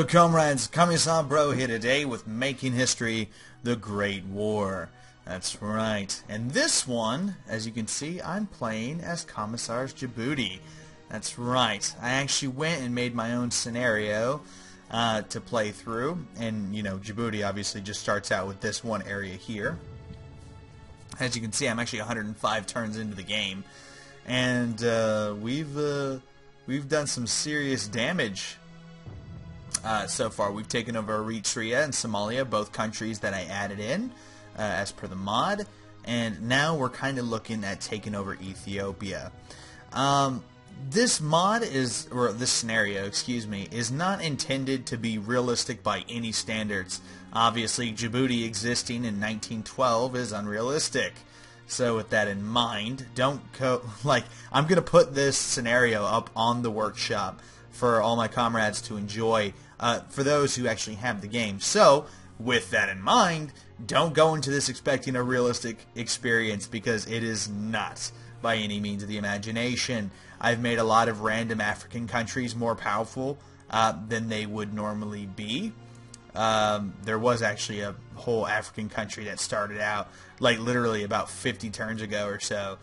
Hello comrades, Commissar Bro here today with Making History, the Great War. That's right. And this one, as you can see, I'm playing as Commissar's Djibouti. That's right. I actually went and made my own scenario to play through. And, you know, Djibouti obviously just starts out with this one area here. As you can see, I'm actually 105 turns into the game. And we've done some serious damage. So far, we've taken over Eritrea and Somalia, both countries that I added in as per the mod, and now we're kind of looking at taking over Ethiopia. This mod is, or this scenario, excuse me, is not intended to be realistic by any standards. Obviously, Djibouti existing in 1912 is unrealistic. So with that in mind, don't go, like, I'm going to put this scenario up on the workshop for all my comrades to enjoy, for those who actually have the game. So, with that in mind, don't go into this expecting a realistic experience, because it is not by any means of the imagination. I've made a lot of random African countries more powerful than they would normally be. There was actually a whole African country that started out, like, literally about 50 turns ago or so,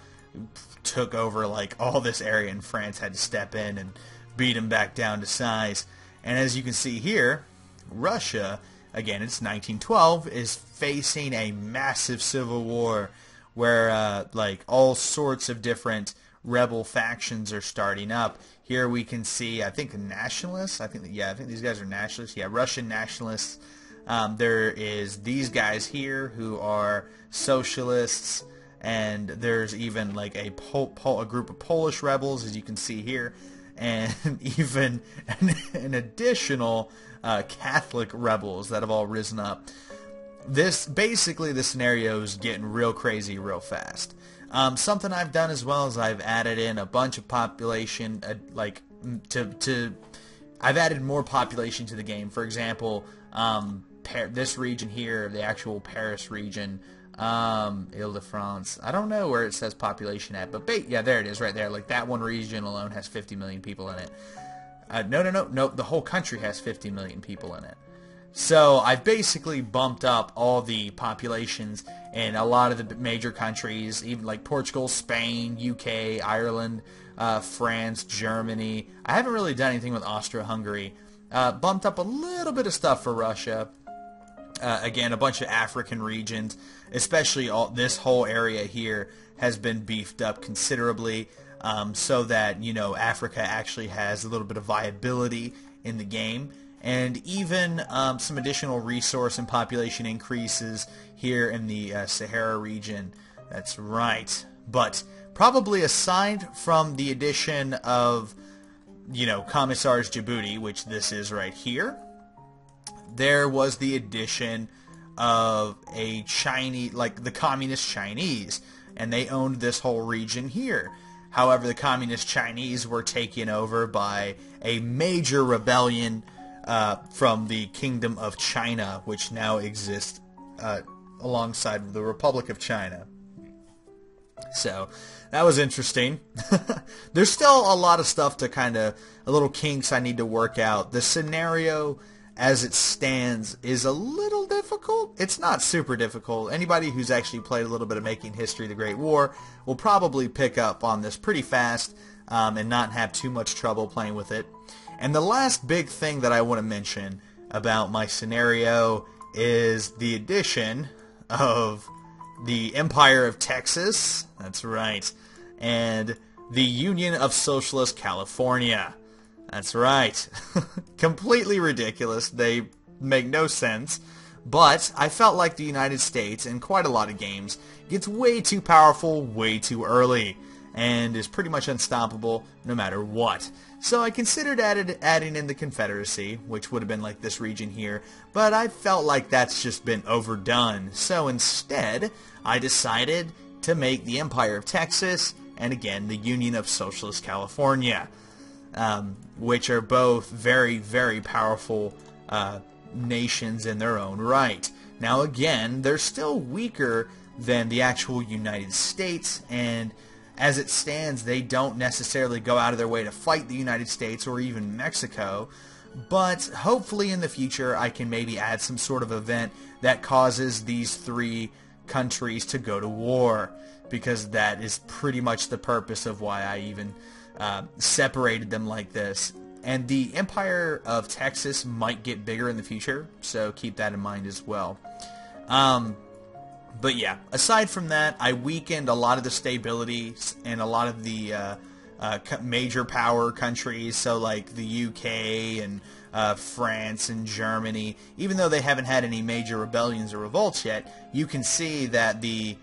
took over, like, all this area, and France had to step in and beat him back down to size. And as you can see here, Russia, again, it's 1912, is facing a massive civil war where like all sorts of different rebel factions are starting up. Here we can see, I think, nationalists. I think these guys are nationalists. Yeah, Russian nationalists. There is these guys here who are socialists, and there's even like a group of Polish rebels, as you can see here, and even an additional Catholic rebels that have all risen up. Basically, the scenario is getting real crazy real fast. Something I've done as well is I've added in a bunch of population, I've added more population to the game. For example, this region here, the actual Paris region, Ile-de-France. I don't know where it says population at, but yeah, there it is right there. Like, that one region alone has 50 million people in it. No, the whole country has 50 million people in it. So I've basically bumped up all the populations in a lot of the major countries, even like Portugal, Spain, UK, Ireland, France, Germany. I haven't really done anything with Austria-Hungary. Bumped up a little bit of stuff for Russia. Again, a bunch of African regions, especially this whole area here, has been beefed up considerably, so that, you know, Africa actually has a little bit of viability in the game, and even some additional resource and population increases here in the Sahara region. That's right. But probably aside from the addition of, you know, Commissar's Djibouti, which this is right here, there was the addition of a Chinese, like the Communist Chinese, and they owned this whole region here. However, the Communist Chinese were taken over by a major rebellion from the Kingdom of China, which now exists alongside the Republic of China. So, that was interesting. There's still a lot of stuff to a little kinks I need to work out. The scenario as it stands is a little difficult. It's not super difficult. Anybody who's actually played a little bit of Making History, the Great War, will probably pick up on this pretty fast and not have too much trouble playing with it. And the last big thing that I want to mention about my scenario is the addition of the Empire of Texas, that's right, and the Union of Socialist California. That's right. Completely ridiculous. They make no sense. But I felt like the United States, in quite a lot of games, gets way too powerful way too early, and is pretty much unstoppable no matter what. So I considered adding in the Confederacy, which would have been like this region here, but I felt like that's just been overdone. So instead, I decided to make the Empire of Texas, and again, the Union of Socialist California. Which are both very, very powerful nations in their own right. Now again, they're still weaker than the actual United States, and as it stands, they don't necessarily go out of their way to fight the United States or even Mexico, but hopefully in the future I can maybe add some sort of event that causes these 3 countries to go to war, because that is pretty much the purpose of why I even separated them like this. And the Empire of Texas might get bigger in the future, so keep that in mind as well. But yeah, aside from that, I weakened a lot of the stability and a lot of the major power countries, so like the UK and France and Germany. Even though they haven't had any major rebellions or revolts yet, you can see that the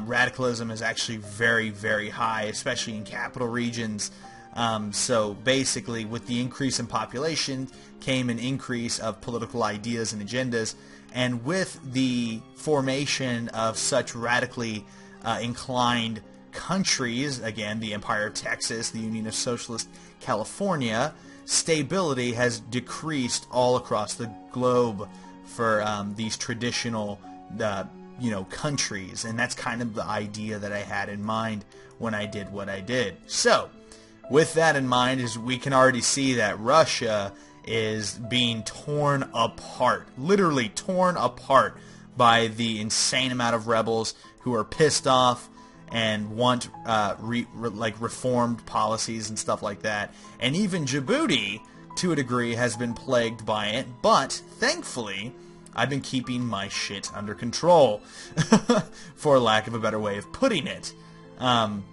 radicalism is actually very, very high, especially in capital regions. So basically, with the increase in population came an increase of political ideas and agendas, and with the formation of such radically inclined countries, again, the Empire of Texas, the Union of Socialist California, stability has decreased all across the globe for these traditional countries, and that's kind of the idea that I had in mind when I did what I did. So, with that in mind, is we can already see that Russia is being torn apart, literally torn apart by the insane amount of rebels who are pissed off and want reformed policies and stuff like that. And even Djibouti, to a degree, has been plagued by it, but thankfully I've been keeping my shit under control, for lack of a better way of putting it. And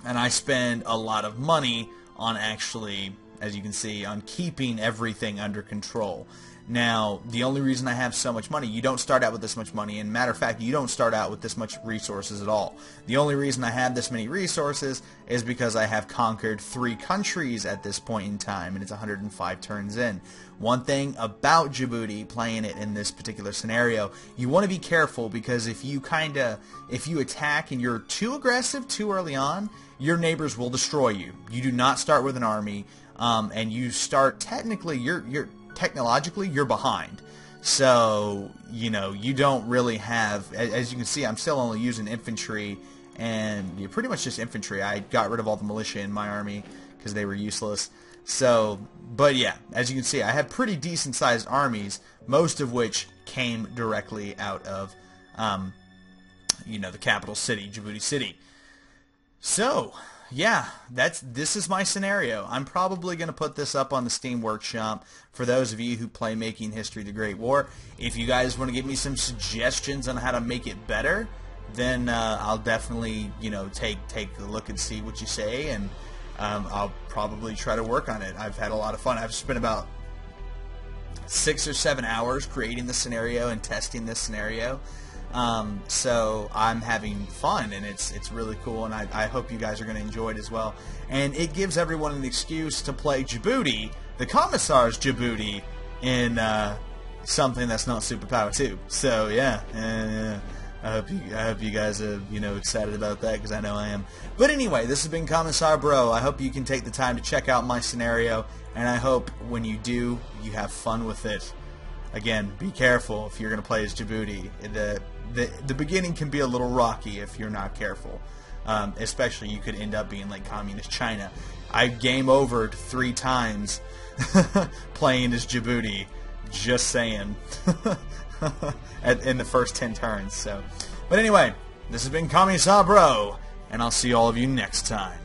I spend a lot of money on actually, as you can see, on keeping everything under control. Now, the only reason I have so much money, you don't start out with this much money, and matter of fact, you don't start out with this much resources at all. The only reason I have this many resources is because I have conquered 3 countries at this point in time, and it's 105 turns in. One thing about Djibouti, playing it in this particular scenario, you want to be careful, because if you attack and you're too aggressive too early on, your neighbors will destroy you. You do not start with an army, and you start, technically, technologically, you're behind. So, you don't really have, as you can see, I'm still only using infantry, and you're pretty much just infantry. I got rid of all the militia in my army because they were useless. So, but yeah, as you can see, I have pretty decent sized armies, most of which came directly out of, the capital city, Djibouti City. So, yeah, this is my scenario. I'm probably going to put this up on the Steam Workshop for those of you who play Making History the Great War. If you guys want to give me some suggestions on how to make it better, then I'll definitely, take a look and see what you say, and I'll probably try to work on it. I've had a lot of fun. I've spent about 6 or 7 hours creating this scenario and testing this scenario. So I'm having fun, and it's really cool, and I hope you guys are going to enjoy it as well. And it gives everyone an excuse to play Djibouti, the Commissar's Djibouti, in something that's not Superpower 2. So yeah, I hope you guys are excited about that, because I know I am. But anyway, this has been Commissar Bro. I hope you can take the time to check out my scenario, and I hope when you do, you have fun with it. Again, be careful if you're going to play as Djibouti. The beginning can be a little rocky if you're not careful. Especially, you could end up being like Communist China. I game overed 3 times playing as Djibouti. Just saying. In the first 10 turns. So, but anyway, this has been Commissar Bro, and I'll see all of you next time.